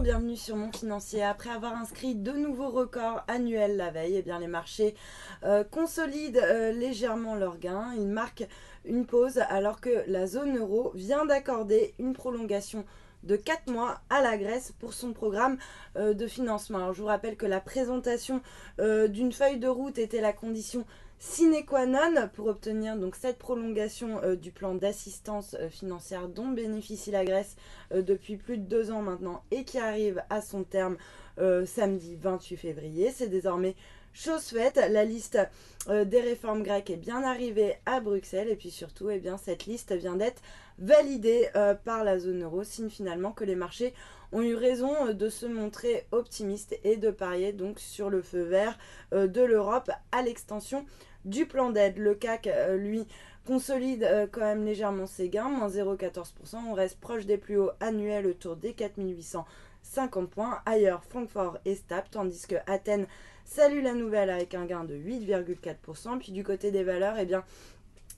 bienvenue sur Mon Financier. Après avoir inscrit de nouveaux records annuels la veille, eh bien les marchés consolident légèrement leurs gains. Ils marquent une pause alors que la zone euro vient d'accorder une prolongation de 4 mois à la Grèce pour son programme de financement. Alors je vous rappelle que la présentation d'une feuille de route était la condition sine qua non pour obtenir donc cette prolongation du plan d'assistance financière dont bénéficie la Grèce depuis plus de 2 ans maintenant et qui arrive à son terme samedi 28 février. C'est désormais chose faite, la liste des réformes grecques est bien arrivée à Bruxelles et puis surtout eh bien, cette liste vient d'être validée par la zone euro, signe finalement que les marchés ont eu raison de se montrer optimistes et de parier donc sur le feu vert de l'Europe à l'extension du plan d'aide. Le CAC, lui, consolide quand même légèrement ses gains, moins 0,14%. On reste proche des plus hauts annuels autour des 4850 points. Ailleurs, Francfort est stable, tandis que Athènes salue la nouvelle avec un gain de 8,4%. Puis du côté des valeurs, eh bien,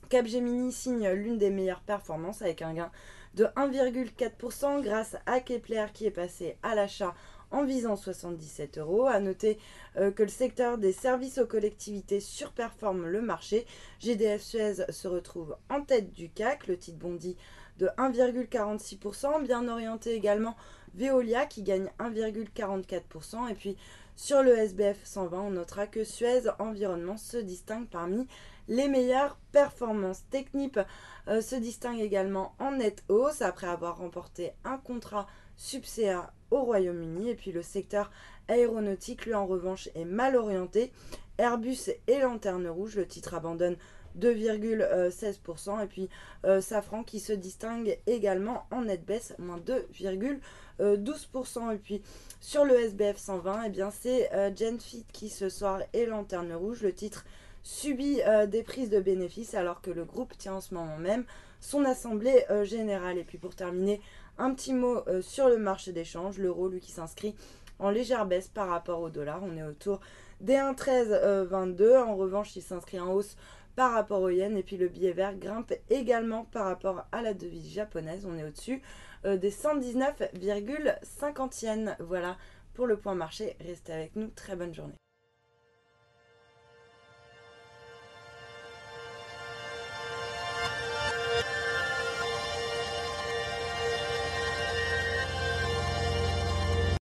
Capgemini signe l'une des meilleures performances avec un gain de 1,4% grâce à Kepler qui est passé à l'achat en visant 77 euros. A noter que le secteur des services aux collectivités surperforme le marché. GDF Suez se retrouve en tête du CAC, le titre bondit de 1,46%, bien orienté également Veolia qui gagne 1,44%. Et puis sur le SBF 120, on notera que Suez Environnement se distingue parmi les meilleures performances. Technip se distingue également en nette hausse après avoir remporté un contrat subséa au Royaume-Uni. Et puis le secteur aéronautique, lui en revanche, est mal orienté. Airbus et Lanterne Rouge, le titre abandonne 2,16%. Et puis Safran qui se distingue également en nette baisse, moins 2,12%. Et puis sur le SBF 120, eh bien c'est Genfit qui ce soir est Lanterne Rouge. Le titre subit des prises de bénéfices alors que le groupe tient en ce moment même son assemblée générale. Et puis pour terminer, un petit mot sur le marché d'échange. L'euro, lui, qui s'inscrit en légère baisse par rapport au dollar. On est autour des 1,1322. En revanche, il s'inscrit en hausse par rapport au yen. Et puis le billet vert grimpe également par rapport à la devise japonaise. On est au-dessus des 119,50 yens. Voilà pour le point marché. Restez avec nous. Très bonne journée.